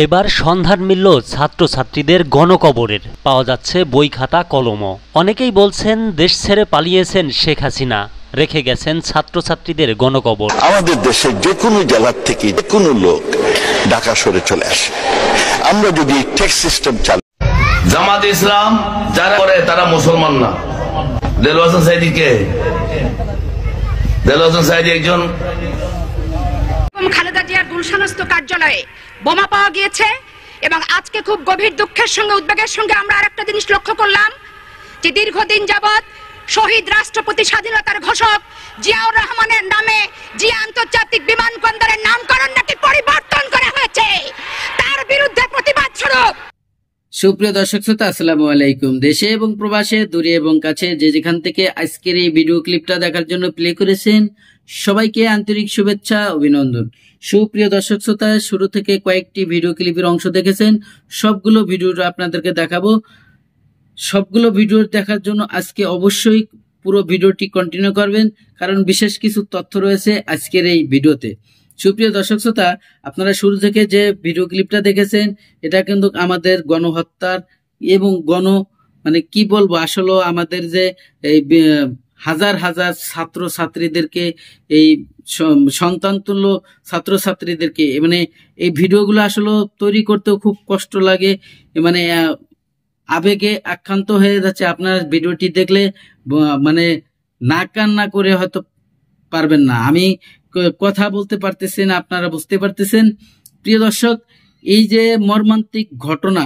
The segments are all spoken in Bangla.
এবার সন্ধান মিলল ছাত্রছাত্রীদের গণকবরের। পাওয়া যাচ্ছে বই খাতা কলমও। অনেকেই বলছেন দেশ ছেড়ে পালিয়েছেন শেখ হাসিনা, রেখে গেছেন ছাত্রছাত্রীদের গণকবর। আমাদের দেশে যে কোনো জেলার থেকে যে কোনো লোক ঢাকা সরে চলে আসে। আমরা যদি ট্যাক্স সিস্টেম চালু, জামাত ইসলাম যারা করে তারা মুসলমান না। দেলোয়ার হোসেন সাইদি কে? দেলোয়ার হোসেন সাইদি একজন। খালেদা জিয়ার গুলশানস্থ কার্যালয়ে বোমা পাওয়া গিয়েছে এবং আজকে খুব গভীর দুঃখের সঙ্গে উদ্বেগের সঙ্গে আমরা আরেকটা জিনিস লক্ষ্য করলাম যে দীর্ঘদিন যাবৎ শহীদ রাষ্ট্রপতি স্বাধীনতার ঘোষক জিয়াউর রহমানের নামে জিয়া আন্তর্জাতিক বিমানবন্দরের নামকরণ নাকি পরিবর্তন করা হয়েছে। তার বিরুদ্ধে প্রতিবাদ স্বরূপ। সুপ্রিয় দর্শক শ্রোতা, আসসালামু আলাইকুম। দেশে এবং প্রবাসে, দূরে এবং কাছে যে যেখান থেকে আজকের এই ভিডিও ক্লিপটা দেখার জন্য প্লে করেছেন, সবাইকে আন্তরিক শুভেচ্ছা, অভিনন্দন। সুপ্রিয় দর্শক শ্রোতা, শুরু থেকে কয়েকটি ভিডিও ক্লিপের অংশ দেখেছেন, সবগুলো ভিডিওটা আপনাদেরকে দেখাবো। সবগুলো ভিডিও দেখার জন্য আজকে অবশ্যই পুরো ভিডিওটি কন্টিনিউ করবেন, কারণ বিশেষ কিছু তথ্য রয়েছে আজকের এই ভিডিওতে। সুপ্রিয় দর্শক শ্রোতা, আপনারা শুরু থেকে যে ভিডিও ক্লিপটা দেখেছেন, এটা কিন্তু আমাদের গণহত্যার এবং কি বলবো, আসলে আমাদের যে এই হাজার হাজার ছাত্র ছাত্রীদেরকে, এই সন্তান তুল্য ছাত্র ছাত্রীদেরকে এই ভিডিওগুলো আসলে তৈরি করতেও খুব কষ্ট লাগে, আবেগে আক্রান্ত হয়ে যাচ্ছে। আপনার ভিডিওটি দেখলে না কান্না করে হয়তো পারবেন না। আমি কথা বলতে পারতেছি না, আপনারা বুঝতে পারতেছেন। প্রিয় দর্শক, এই যে মর্মান্তিক ঘটনা,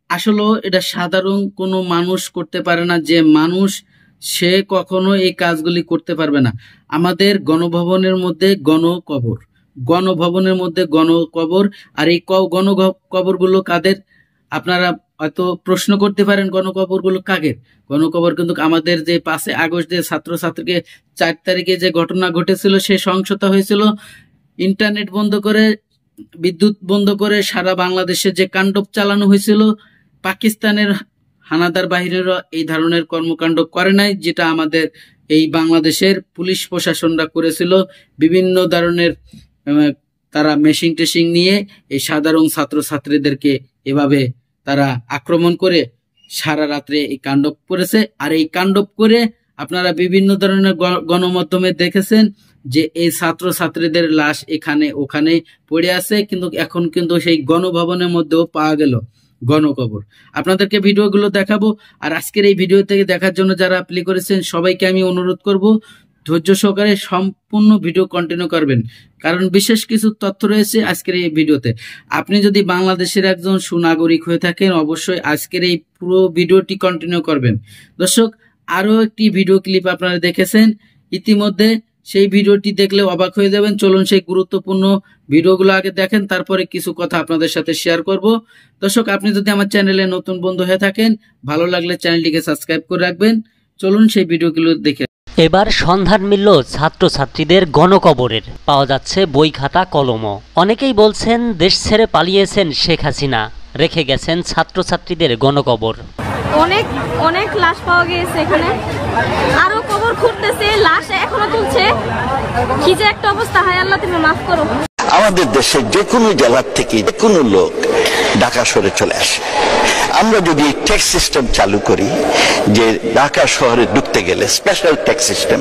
আসলে এটা সাধারণ কোনো মানুষ করতে পারে না। যে মানুষ সে কখনো এই কাজগুলি করতে পারবে না। আমাদের গণভবনের মধ্যে গণকবর, আর এই গণকবরগুলো কাদের? আপনারা হয়তো প্রশ্ন করতে পারেন, গণকবরগুলো কাদের? গণকবর কিন্তু আমাদের যে 5 আগস্ট যে ছাত্রছাত্রীকে 4 তারিখে যে ঘটনা ঘটেছিল, সে সহিংসতা হয়েছিল, ইন্টারনেট বন্ধ করে, বিদ্যুৎ বন্ধ করে সারা বাংলাদেশে যে কাণ্ডব চালানো হয়েছিল, পাকিস্তানের হানাদার বাহিনীরা এই ধরনের কর্মকাণ্ড করে নাই, যেটা আমাদের এই বাংলাদেশের পুলিশ প্রশাসনরা করেছিল। বিভিন্ন ধরনের তারা মেশিন টেশিং নিয়ে এই সাধারণ ছাত্রছাত্রীদেরকে এভাবে তারা আক্রমণ করে সারা রাত্রে এই কাণ্ডব করেছে। আর এই কাণ্ডব করে আপনারা বিভিন্ন ধরনের গণমাধ্যমে দেখেছেন যে এই ছাত্র ছাত্রীদের লাশ এখানে ওখানে পড়ে আছে, কিন্তু এখন কিন্তু সেই গণভবনের মধ্যেও পাওয়া গেল গণকবর। আপনাদেরকে ভিডিওগুলো দেখাবো। আর আজকের এই ভিডিও থেকে দেখার জন্য যারা প্লে করেছেন, সবাইকে আমি অনুরোধ করব ধৈর্য সহকারে সম্পূর্ণ ভিডিও কন্টিনিউ করবেন, কারণ বিশেষ কিছু তথ্য রয়েছে আজকের এই ভিডিওতে। আপনি যদি বাংলাদেশের একজন সুনাগরিক হয়ে থাকেন, অবশ্যই আজকের এই পুরো ভিডিওটি কন্টিনিউ করবেন। দর্শক, আরো একটি ভিডিও ক্লিপ আপনারা দেখেছেন ইতিমধ্যে, সেই ভিডিওটি দেখলে অবাক হয়ে যাবেন। চলুন সেই গুরুত্বপূর্ণ ভিডিওগুলো আগে দেখেন, তারপরে কিছু কথা আপনাদের সাথে শেয়ার করব। দর্শক, আপনি যদি আমার চ্যানেলে নতুন বন্ধু হয়ে থাকেন, ভালো লাগলে চ্যানেলটিকে সাবস্ক্রাইব করে রাখবেন। চলুন সেই ভিডিওগুলো দেখে। এবার সন্ধান মিলল ছাত্রছাত্রীদের গণকবরের। পাওয়া যাচ্ছে বই খাতা কলমও। অনেকেই বলছেন দেশ ছেড়ে পালিয়েছেন শেখ হাসিনা, রেখে গেছেন ছাত্রছাত্রীদের গণকবর। অনেক অনেক লাশ পাওয়া গিয়েছে এখানে, আরো কবর খুঁড়তেছে, লাশ এখনো তুলছে। কি যে একটা অবস্থা, হায় আল্লাহ তুমি মাফ করো। আমাদের দেশে যে কোনো জেলার থেকে যে কোনো লোক ঢাকা সরে চলে আসে। আমরা যদি ট্যাক্স সিস্টেম চালু করি, যে ঢাকা শহরে ঢুকতে গেলে স্পেশাল ট্যাক্স সিস্টেম,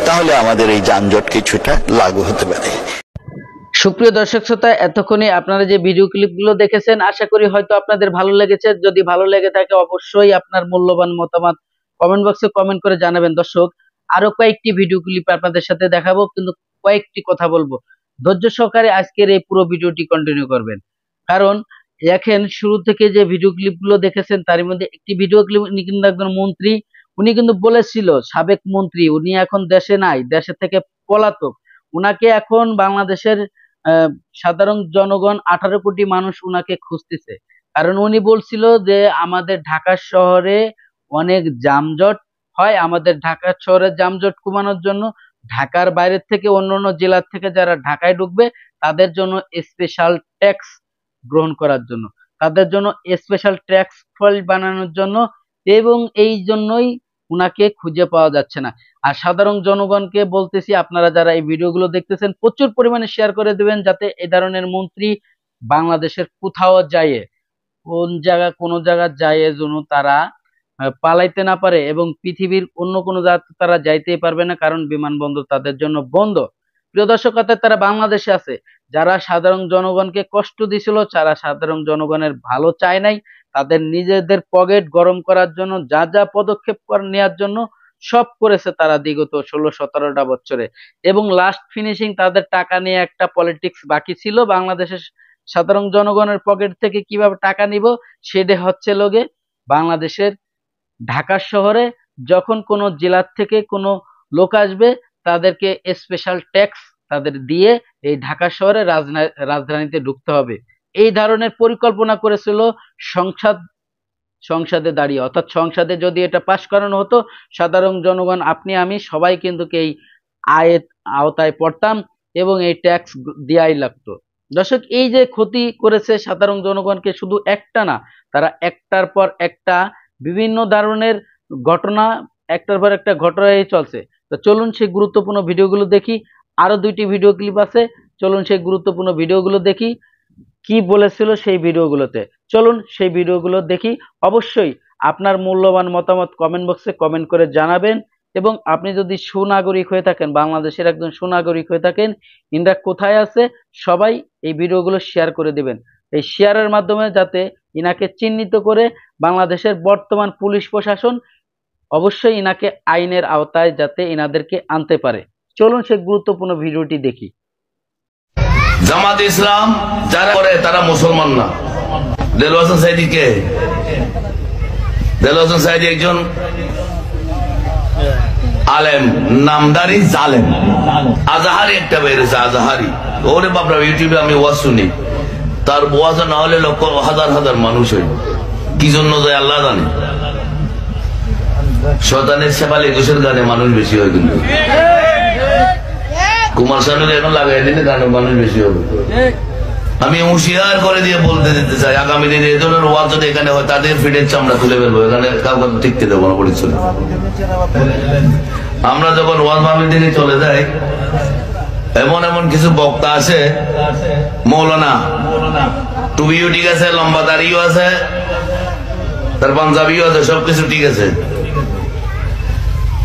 তাহলে আমাদের এই যানজট কিছুটা লাগু হতে পারে। সুপ্রিয় দর্শক শ্রোতা, এতক্ষণে আপনারা যে ভিডিও ক্লিপগুলো দেখেছেন, আশা করি হয়তো আপনাদের ভালো লেগেছে। যদি ভালো লেগে থাকে, অবশ্যই আপনার মূল্যবান মতামত কমেন্ট বক্সে কমেন্ট করে জানাবেন। দর্শক, আরো কয়েকটি ভিডিও ক্লিপ আপনাদের সাথে দেখাবো, কিন্তু কয়েকটি কথা বলবো। ধৈর্য সহকারে আজকের এই পুরো ভিডিওটি কন্টিনিউ করবেন, কারণ দেখেন শুরু থেকে যে ভিডিও ক্লিপগুলো দেখেছেন, তার মধ্যে একটি ভিডিও ক্লিপ, উনি কিন্তু একজন মন্ত্রী, উনি কিন্তু বলেছিল, সাবেক মন্ত্রী, উনি এখন দেশে নাই, দেশে থেকে পলাতক। উনাকে এখন বাংলাদেশের সাধারণ জনগণ 18 কোটি মানুষ উনাকে খুঁজতেছে, কারণ উনি বলছিল যে আমাদের ঢাকা শহরে অনেক যানজট হয়, আমাদের ঢাকা শহরের যানজট কমানোর জন্য ঢাকার বাইরের থেকে অন্যান্য জেলার থেকে যারা ঢাকায় ঢুকবে, তাদের জন্য স্পেশাল ট্যাক্স গ্রহণ করার জন্য, তাদের জন্য স্পেশাল ট্যাক্স ফাইল বানানোর জন্য, এবং এই জন্যই উনাকে খুঁজে পাওয়া যাচ্ছে না। আর সাধারণ জনগণকে বলতেছি, আপনারা যারা এই ভিডিওগুলো দেখতেছেন, প্রচুর পরিমাণে শেয়ার করে দিবেন, যাতে এই ধরনের মন্ত্রী বাংলাদেশের কোথাও যাইয়ে কোনো জায়গা যাইয়ে যেন তারা পালাইতে না পারে, এবং পৃথিবীর অন্য কোনো জায়গাতে তারা যাইতেই পারবে না, কারণ বিমানবন্দর তাদের জন্য বন্ধ। প্রিয় দর্শক, তারা বাংলাদেশে আছে, যারা সাধারণ জনগণকে কষ্ট দিছিল, যারা সাধারণ জনগণের ভালো চায় নাই, তাদের নিজেদের পকেট গরম করার জন্য যা যা পদক্ষেপ নেওয়ার জন্য সব করেছে তারা বিগত 16-17টা বছরে। এবং লাস্ট ফিনিশিং তাদের টাকা নিয়ে একটা পলিটিক্স বাকি ছিল, বাংলাদেশের সাধারণ জনগণের পকেট থেকে কিভাবে টাকা নিব, সেটা হচ্ছে লোকে বাংলাদেশের ঢাকা শহরে যখন কোনো জেলার থেকে কোনো লোক আসবে তাদেরকে স্পেশাল ট্যাক্স তাদের দিয়ে এই ঢাকা শহরে রাজধানীতে ঢুকতে হবে, এই ধরনের পরিকল্পনা করেছিল সংসদে দাঁড়িয়ে। অর্থাৎ সংসদে যদি এটা পাশ করানো হতো, সাধারণ জনগণ আপনি আমি সবাই কিন্তু এই আয়ের আওতায় পড়তাম এবং এই ট্যাক্স দেওয়াই লাগতো। দর্শক, এই যে ক্ষতি করেছে সাধারণ জনগণকে, শুধু একটা না, তারা একটার পর একটা বিভিন্ন ধরনের ঘটনা একটার পর একটা ঘটনাই চলছে। তো চলুন সেই গুরুত্বপূর্ণ ভিডিওগুলো দেখি। আরো 2টি ভিডিও ক্লিপ আছে, চলুন সেই গুরুত্বপূর্ণ ভিডিওগুলো দেখি কি বলেছিল সেই ভিডিওগুলোতে। চলুন সেই ভিডিওগুলো দেখি। অবশ্যই আপনার মূল্যবান মতামত কমেন্ট বক্সে কমেন্ট করে জানাবেন, এবং আপনি যদি সুনাগরিক হয়ে থাকেন, বাংলাদেশের একজন সুনাগরিক হয়ে থাকেন, ইন্ডিয়া কোথায় আছে সবাই এই ভিডিওগুলো শেয়ার করে দিবেন। এই শেয়ারের মাধ্যমে যাতে ইনাকে চিহ্নিত করে বাংলাদেশের বর্তমান পুলিশ প্রশাসন অবশ্যই ইনাকে আইনের আওতায় যাতে ইনাদেরকে আনতে পারে। চলুন সেই গুরুত্বপূর্ণ ভিডিওটি দেখি। জামাত ইসলাম যারা করে তারা মুসলমান না। দেলোয়ার হোসেন সাইদি কে? দেলোয়ার হোসেন সাইদি একজন আলেম, নামদারি জালেম। আজাহারি একটা বেরিয়েছে, আজাহারি। ওরে বাপরা, ইউটিউবে আমি ওয়াজ শুনি, তার ওয়াজ না হলে লক্ষ হাজার হাজার মানুষ হয়। কি জন্য যায় আল্লাহ জানে। শয়তানের শেফালি ঘোষের গানে মানুষ বেশি হয়, কিন্তু কুমার শানুর এখন লাগাই দিলে গানে মানুষ বেশি হবে। আমি হুঁশিয়ার করে দিয়ে বলতে দিতে চাই, আগামী দিনে এ ধরনের ওয়াজ যদি এখানে হয়, তাদের ফিডের চামড়া তুলে ফেলবো, এখানে কাউকে টিকতে দেবো না পরিচয়। আমরা যখন ওয়াজ মাহফিল থেকে চলে যাই, এমন এমন কিছু বক্তা আছে, মৌলানা টুপিও ঠিক আছে, লম্বা দাড়িও আছে, তার পাঞ্জাবিও আছে, সবকিছু ঠিক আছে,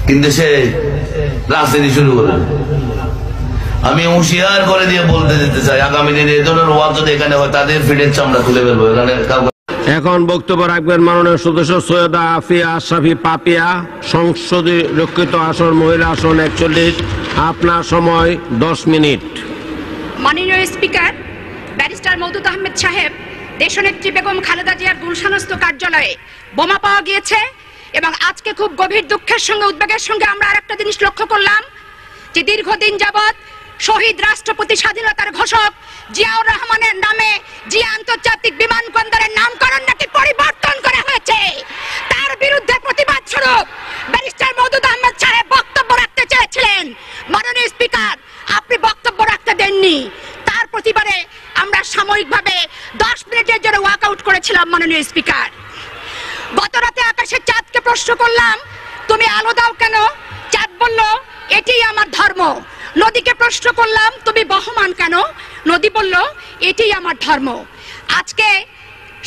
কিন্তু সে রাজনীতি শুরু করে। আমি হুঁশিয়ার করে দিয়ে বলতে দিতে চাই, আগামী দিনে এ ধরনের ওয়াজ যদি এখানে হয়, তাদের ফিডের চামড়া তুলে ফেলবো, এখানে কাউকে। এখন বক্তব্য রাখবেন মাননীয় সদস্য সৈয়দা আফিয়া আশরাফি পাপিয়া, সংসদীয় রক্ষিত আসন মহিলা আসন 41। আপনার সময় 10 মিনিট। মাননীয় স্পিকার ব্যারিস্টার মওদুদ আহমেদ সাহেব, দেশনেত্রী বেগম খালেদা জিয়ার গুলশানস্থ কার্যালয়ে বোমা পাওয়া গিয়েছে, এবং আজকে খুব গভীর দুঃখের সঙ্গে উদ্বেগের সঙ্গে আমরা আরেকটা জিনিস লক্ষ্য করলাম, যে দীর্ঘদিন যাবৎ শহীদ রাষ্ট্রপতি স্বাধীনতার ঘোষক জিয়াউর রহমানের নামে জিয়া আন্তর্জাতিক বিমানবন্দরের নামকরণ নাকি পরিবর্তন করা হয়েছে। তার বিরুদ্ধে প্রতিবাদ স্বরূপ ব্যারিস্টার মওদুদ আহমেদ সাহেব বক্তব্য রাখতে চেয়েছিলেন। মাননীয় স্পিকার, আপনি বক্তব্য রাখতে দেননি। তার প্রতিবাদে আমরা সাময়িকভাবে 10 মিনিটের জন্য ওয়াকআউট করেছিলাম। মাননীয় স্পিকার, গত রাতে আকাশের চাঁদকে প্রশ্ন করলাম, তুমি আলো দাও কেন? চাঁদ বলল, এটাই আমার ধর্ম। নদীকে প্রশ্ন করলাম, তুমি বহমান কেন? নদী বলল, এটাই আমার ধর্ম। আজকে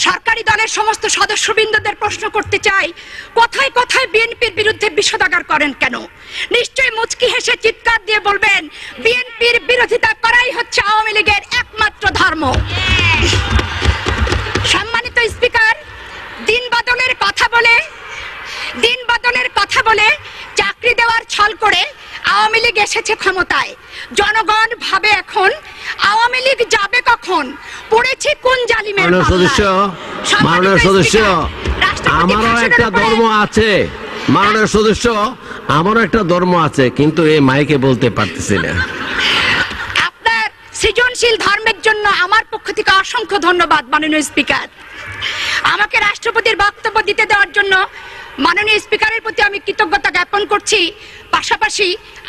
সরকারি দলের সমস্ত সদস্যবৃন্দদের প্রশ্ন করতে চাই, কথায় কথায় বিএনপির বিরুদ্ধে বিষোদাগার করেন কেন? নিশ্চয়ই মুচকি হেসে চিৎকার দিয়ে বলবেন, বিএনপির বিরোধিতা করাই হচ্ছে আওয়ামী লীগের একমাত্র ধর্ম। সম্মানিত স্পিকার, দিন বদলের কথা বলে চাকরি দেওয়ার ছল করে আওয়ামী লীগ এসেছে ক্ষমতায়। জনগণ ভাবে এখন আওয়ামী লীগ যাবে কখন, পড়েছে কোন জালিমের সদস্য। মাননীয় সদস্য, আমারও একটা ধর্ম আছে। মাননীয় সদস্য, আমারও একটা ধর্ম আছে, কিন্তু এই মাইকে বলতে পারতেছি না। আপনার সৃজনশীল ধর্মের জন্য আমার পক্ষ থেকে অসংখ্য ধন্যবাদ। মাননীয় স্পিকার, আমাকে রাষ্ট্রপতির বক্তব্য দিতে দেওয়ার জন্য মাননীয় স্পিকারের প্রতি আমি কৃতজ্ঞতা জ্ঞাপন করছি। পাশাপাশি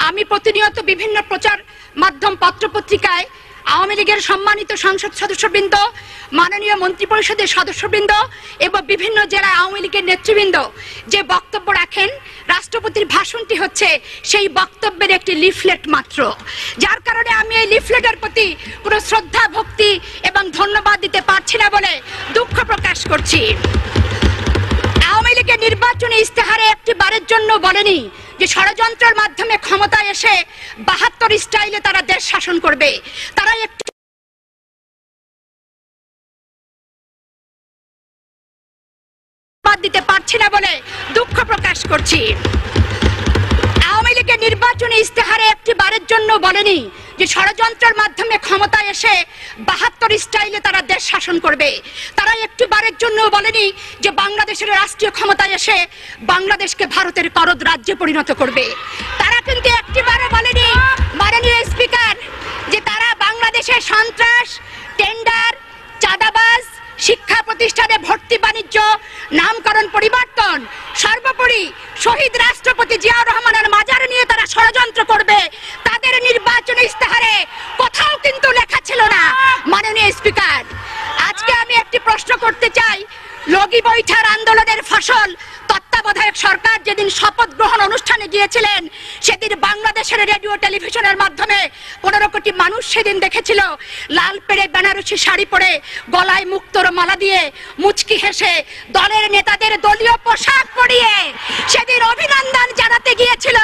আমি প্রতিনিয়ত বিভিন্ন প্রচার মাধ্যম পত্রপত্রিকায় আওয়ামী লীগের সম্মানিত সংসদ সদস্যবৃন্দ, মাননীয় মন্ত্রিপরিষদের সদস্যবৃন্দ এবং বিভিন্ন জেলায় আওয়ামী লীগের নেতৃবৃন্দ যে বক্তব্য রাখেন, রাষ্ট্রপতির ভাষণটি হচ্ছে সেই বক্তব্যের একটি লিফলেট মাত্র, যার কারণে আমি এই লিফলেটের প্রতি কোনো শ্রদ্ধা, ভক্তি এবং ধন্যবাদ দিতে পারছি না বলে দুঃখ প্রকাশ করছি। আওয়ামী লীগের নির্বাচনী ইস্তেহারে একটি বারের জন্য বলেনি যে ষড়যন্ত্রের মাধ্যমে ক্ষমতায় এসে ৭২ স্টাইলে তারা দেশ শাসন করবে। তারা একটি দিতে পারছি না বলে দুঃখ প্রকাশ করছি। আওয়ামী লীগের নির্বাচনী ইস্তেহারে একটি বারের জন্য বলেনি যে ষড়যন্ত্রের মাধ্যমে ক্ষমতায় এসে ৭২ স্টাইলে তারা দেশ শাসন করবে। তারা একটি বারের জন্য বলেনি যে বাংলাদেশের রাষ্ট্রীয় ক্ষমতায় এসে বাংলাদেশকে ভারতের করদ রাজ্যে পরিণত করবে। তারা কিন্তু একটিবারও বলেনি, মাননীয় স্পিকার, যে তারা বাংলাদেশে সন্ত্রাস, টেন্ডার, চাঁদাবাজ, শিক্ষা প্রতিষ্ঠানে ভর্তি বাণিজ্য, নামকরণ পরিবর্তন, সর্বোপরি শহীদ রাষ্ট্রপতি জিয়াউর রহমানের মাজার নিয়ে তারা ষড়যন্ত্র করবে, তাদের নির্বাচনী ইস্তেহারে কোথাও কিন্তু লেখা ছিল না। মাননীয় স্পিকার, আজকে আমি একটি প্রশ্ন করতে চাই। লগি বৈঠার আন্দোলনের ফসল তত্ত্বাবধায়ক সরকার যেদিন শপথ গ্রহণ অনুষ্ঠানে গিয়েছিলেন, সেদিন বাংলাদেশের রেডিও টেলিভিশনের মাধ্যমে ১৫ কোটি মানুষ সেদিন দেখেছিল লাল পেড়ে বেনারসি শাড়ি পরে, গলায় মুক্তোর মালা দিয়ে, মুচকি হেসে, দলের নেতাদের দলীয় পোশাক পরিয়ে সেদিন অভিনন্দন জানাতে গিয়েছিল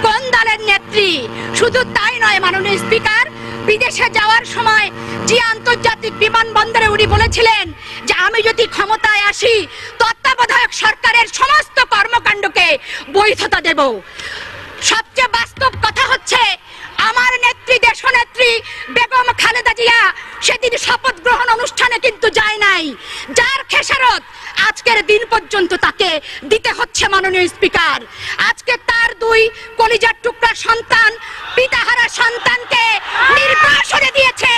কোন দলের নেত্রী। শুধু তাই নয় মাননীয় স্পিকার, বিদেশে যাওয়ার সময় যে আন্তর্জাতিক বিমানবন্দরে উনি বলেছিলেন যে আমি যদি ক্ষমতায় আসি তত্ত্বাবধায়ক সরকারের সমস্ত কর্মকাণ্ডকে বৈধতা দেব। সবচেয়ে বাস্তব কথা হচ্ছে আমার নেত্রী, দেশনেত্রী বেগম খালেদা জিয়া সেদিন শপথ গ্রহণ অনুষ্ঠানে কিন্তু যায় নাই, যার খেসারত আজকের দিন পর্যন্ত তাকে দিতে হচ্ছে। মাননীয় স্পিকার, আজকে তার 2 কলিজার টুকরা সন্তান, পিতাহারা সন্তানকে নির্বাসনে দিয়েছে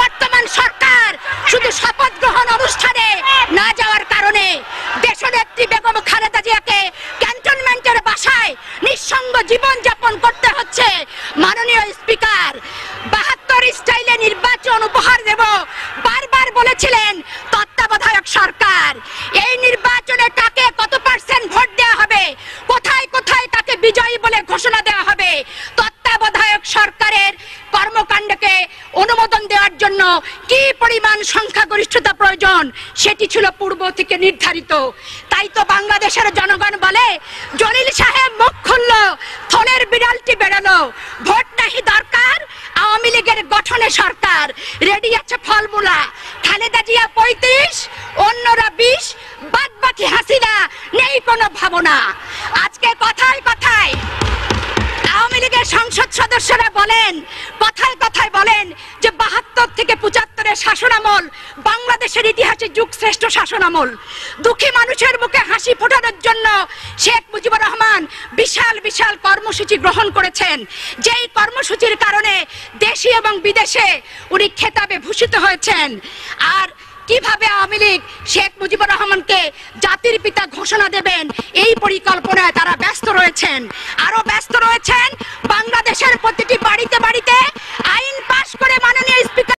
বর্তমান সরকার। শুধু শপথ গ্রহণ অনুষ্ঠানে না যাওয়ার কারণে দেশনেত্রী বেগম খালেদা জিয়াকে ক্যান্টনমেন্টের বাসায় নিঃসঙ্গ জীবন যাপন করতে হচ্ছে। মাননীয় স্পিকার, ৭২ স্টাইলে নির্বাচন উপহার দেব বারবার বলেছিলেন তত্ত্বাবধায়ক সরকার। এই নির্বাচনে কাকে কত % ভোট দেওয়া হবে, কোথায় কোথায় তাকে বিজয়ী বলে ঘোষণা দেওয়া হবে, তত্ত্বাবধায়ক সরকারের কর্মকাণ্ডকে অনুমোদন দেওয়ার জন্য কি পরিমাণ সংখ্যাগরিষ্ঠতা প্রয়োজন সেটি ছিল পূর্ব থেকে নির্ধারিত। তাই তো বাংলাদেশের জনগণ বলে, জলিল সাহেব মুখ খুলল, থলের বিড়ালটি বেরোলো, ভোট নাহি দরকার, আওয়ামী লীগের গঠনে সরকার, রেডি আছে ফলমূলা, খালেদা জিয়া ৩৫, অন্যরা ২০, বাদ বাকি হাসিনা, নেই কোনো ভাবনা। আজকে কথায় কথায় আওয়ামী লীগের সংসদ সদস্যরা বলেন, কথায় কথায় বলেন যে ৭২ থেকে ৭৫-এর শাসনামল বাংলাদেশের ইতিহাসে যুগশ্রেষ্ঠ শাসনামল। দুঃখী মানুষের মুখে হাসি ফোটানোর জন্য শেখ মুজিবুর রহমান বিশাল বিশাল কর্মসূচি গ্রহণ করেছেন, যেই কর্মসূচির কারণে দেশে এবং বিদেশে উনি খেতাবে ভূষিত হয়েছেন। আর কিভাবে আওয়ামী লীগ শেখ মুজিবুর রহমানকে জাতির পিতা ঘোষণা দেবেন, এই পরিকল্পনায় তারা ব্যস্ত রয়েছেন। আরো ব্যস্ত রয়েছেন বাংলাদেশের প্রতিটি বাড়িতে বাড়িতে আইন পাশ করে মাননীয় স্পিকার